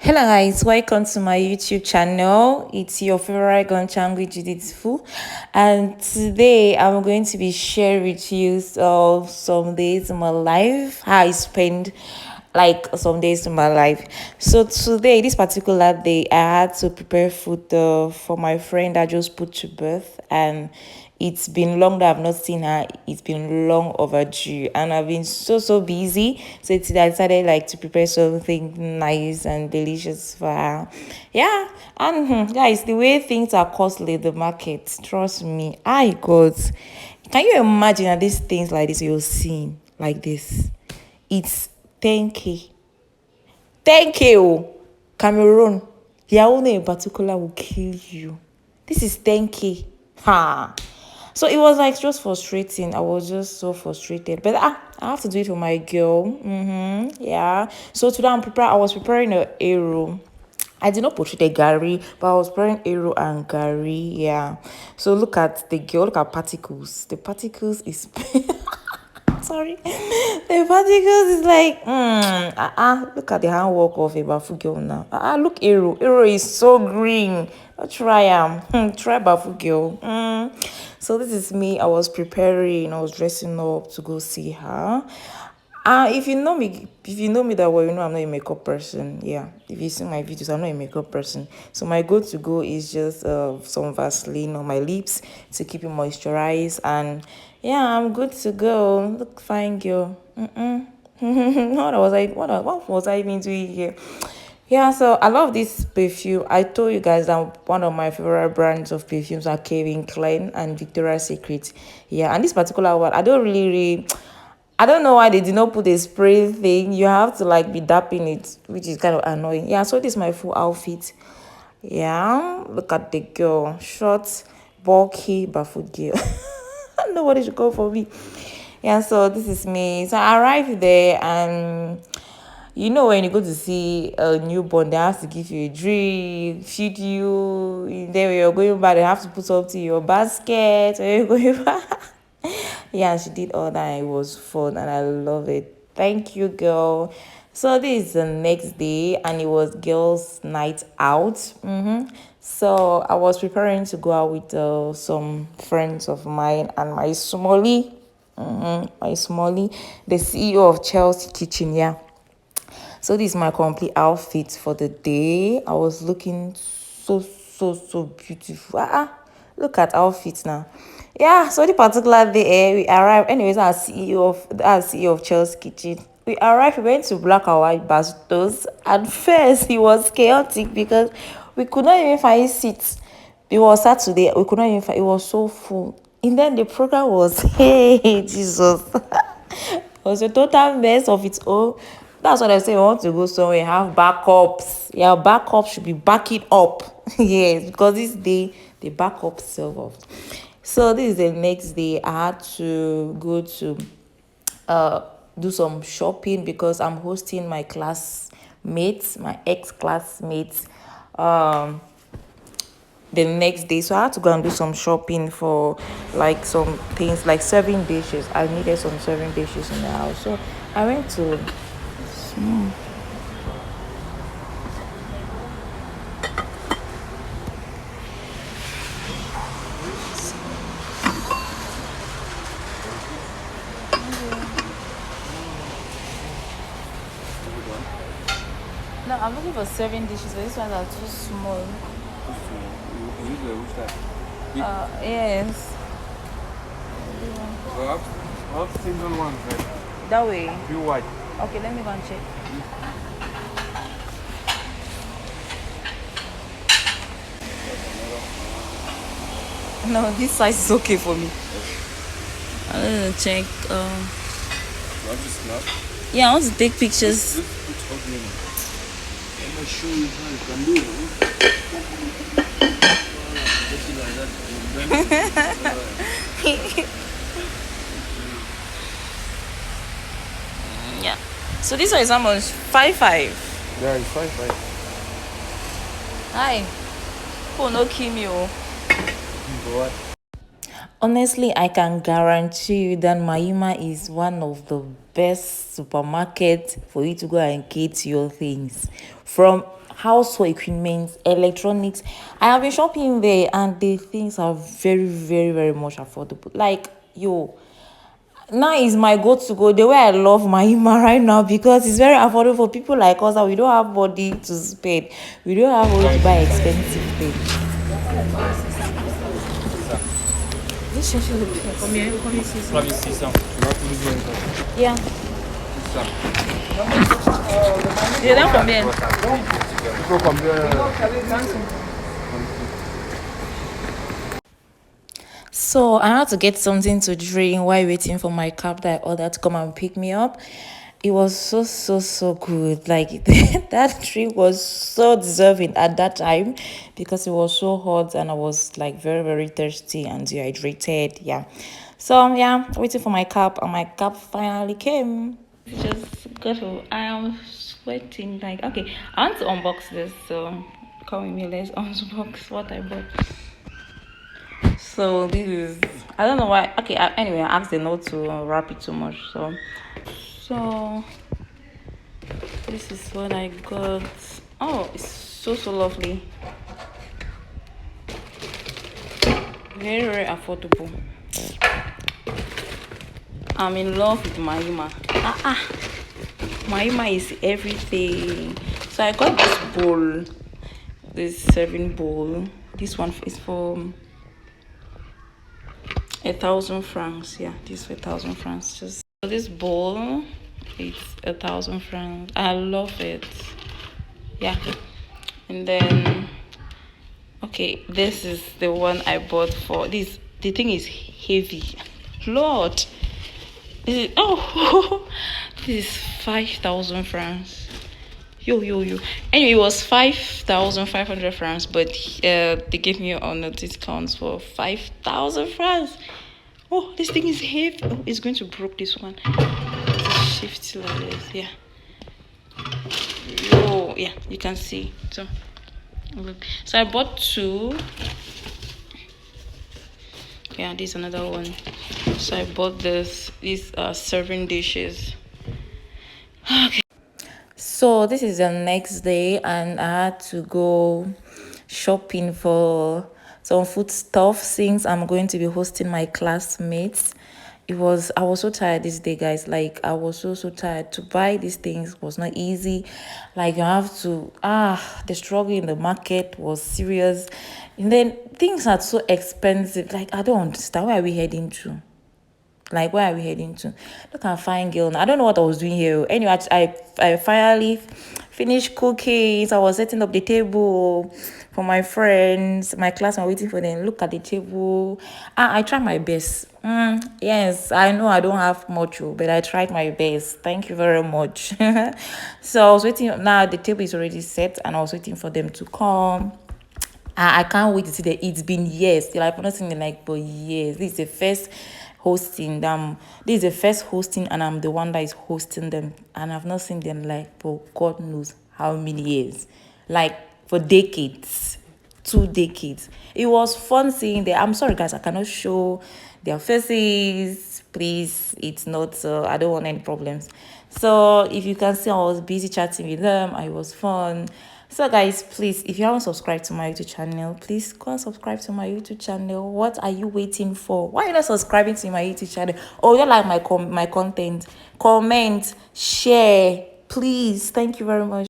Hello guys, welcome to my YouTube channel. It's your favorite Nchangwi Judith, and today I'm going to be sharing with you some days in my life, how I spend like some days in my life. So today, this particular day, I had to prepare food for my friend that just put to birth, and it's been long that I've not seen her. It's been long overdue, and I've been so busy. So today I decided like to prepare something nice and delicious for her. Yeah, and guys, the way things are costly in the market, trust me, I got. Can you imagine that these things like this you're seeing like this? It's 10k, 10k. Oh, Cameroon, their owner in particular will kill you. This is 10k. Ha. So it was like just frustrating. I was just so frustrated. But I have to do it for my girl. Yeah. So today I was preparing a arrow. I did not portray the Gary, but I was preparing arrow and Gary. Yeah. So look at the girl, look at particles. The particles is sorry. The particles is like look at the handwork of a bafu girl now. Look, arrow. Arrow is so green. Don't try try bafu girl. So this is me. I was preparing, I was dressing up to go see her. If you know me that well, you know I'm not a makeup person. Yeah. If you see my videos, I'm not a makeup person. So my go is just some Vaseline on my lips to keep it moisturized, and yeah, I'm good to go. Look fine, girl. What was I even doing here? Yeah, so I love this perfume. I told you guys that one of my favorite brands of perfumes are Calvin Klein and Victoria's Secret. Yeah, and this particular one, I don't know why they did not put a spray thing. You have to like be dapping it, which is kind of annoying. Yeah, so this is my full outfit. Yeah, look at the girl. Short, bulky, barefoot girl. Nobody should go for me. Yeah, so this is me. So I arrived there, and you know when you go to see a newborn, they have to give you a drink, feed you. Then when you're going back, they have to put something in your basket. When you're going back. Yeah, she did all that. It was fun, and I love it. Thank you, girl. So this is the next day, and it was girls' night out. So I was preparing to go out with some friends of mine and my Somali, the CEO of Chelsea Kitchen. Yeah. So this is my complete outfit for the day. I was looking so beautiful. Look at outfits now. Yeah, so the particular day we arrived. Anyways, our CEO of Chelsea Kitchen. We arrived, we went to Black and White Bastos. At first, it was chaotic because we could not even find seats. It was Saturday, we could not even find, it was so full. And then the program was, hey, Jesus. It was a total mess of its own. That's what I say. We want to go somewhere, have backups. Yeah, backup should be backing up. Yes, because this day the backup self off. So this is the next day. I had to go to uh do some shopping because I'm hosting my classmates, my ex-classmates, um the next day. So I had to go and do some shopping for like some things like serving dishes. I needed some serving dishes in the house. So I went to no, I'm looking for serving dishes, but these ones are too small. Yes. So I have single ones, like That way. few white. Okay, let me go and check. No, this size is okay for me. I'm gonna check. You want to snap? Yeah, I want to take pictures. Just put ugly in it. I'm gonna show you how you can do it. Just like that. Yeah. So this one is how much? 5.5. Yeah, it's fine. Hi. Oh, no Kimio. What? Honestly, I can guarantee you that Maima is one of the best supermarkets for you to go and get your things from. household equipment, electronics. I have been shopping there, and the things are very, very, very much affordable. Like, yo, now is my go-to the way I love my Ima right now, because it's very affordable for people like us that we don't have money to spend. We don't have money to buy expensive things. This chercher le prix. Combien 600? 3600. Yeah. Je donne combien? So I had to get something to drink while waiting for my cab that I ordered to come and pick me up. It was so good. Like that drink was so deserving at that time, because it was so hot and I was like very, very thirsty and dehydrated. Yeah. So yeah, waiting for my cab, and my cab finally came. Just go to, I am sweating. Like, okay, I want to unbox this, so come with me, let's unbox what I bought. So this is, I don't know why. Okay, anyway, I asked them not to wrap it too much. So this is what I got. Oh, it's so lovely. Very, very affordable. I'm in love with Maima. Maima is everything. So I got this bowl, this serving bowl. This one is for 1,000 francs. Yeah, this is 1,000 francs. Just so this bowl, it's 1,000 francs. I love it. Yeah, and then okay, this is the one I bought for this. The thing is heavy. Lord, this is, oh, this is 5,000 francs. Yo. Anyway, it was 5,500 francs, but they gave me on a discount for 5,000 francs. Oh, this thing is heavy. Oh, it's going to break this one. Let's shift it like this. Yeah. Oh, yeah, you can see. So I bought two. Yeah, this is another one. So I bought these serving dishes. Okay. So this is the next day, and I had to go shopping for some food stuff, since I'm going to be hosting my classmates. I was so tired this day, guys. Like, I was so tired. To buy these things was not easy. Like, you have to the struggle in the market was serious, and then things are so expensive. Like, I don't understand, where are we heading to? Like, where are we heading to? Look at fine girl. I don't know what I was doing here. Anyway, I finally finished cooking. So I was setting up the table for my friends, my class. I'm waiting for them. Look at the table. I tried my best. Yes, I know I don't have much, but I tried my best. Thank you very much. So I was waiting. Now the table is already set, and I was waiting for them to come. I can't wait to see that. It's been years. Like, not saying like, but years. This is the first hosting them. This is the first hosting, and I'm the one that is hosting them. And I've not seen them like for God knows how many years. Like, for decades. 2 decades. It was fun seeing them. I'm sorry, guys, I cannot show their faces. Please, it's not. I don't want any problems. So if you can see, I was busy chatting with them. It was fun. So guys, please, if you haven't subscribed to my YouTube channel, please go and subscribe to my YouTube channel. What are you waiting for? Why are you not subscribing to my YouTube channel? Oh, you don't like my content? Comment, share, please. Thank you very much.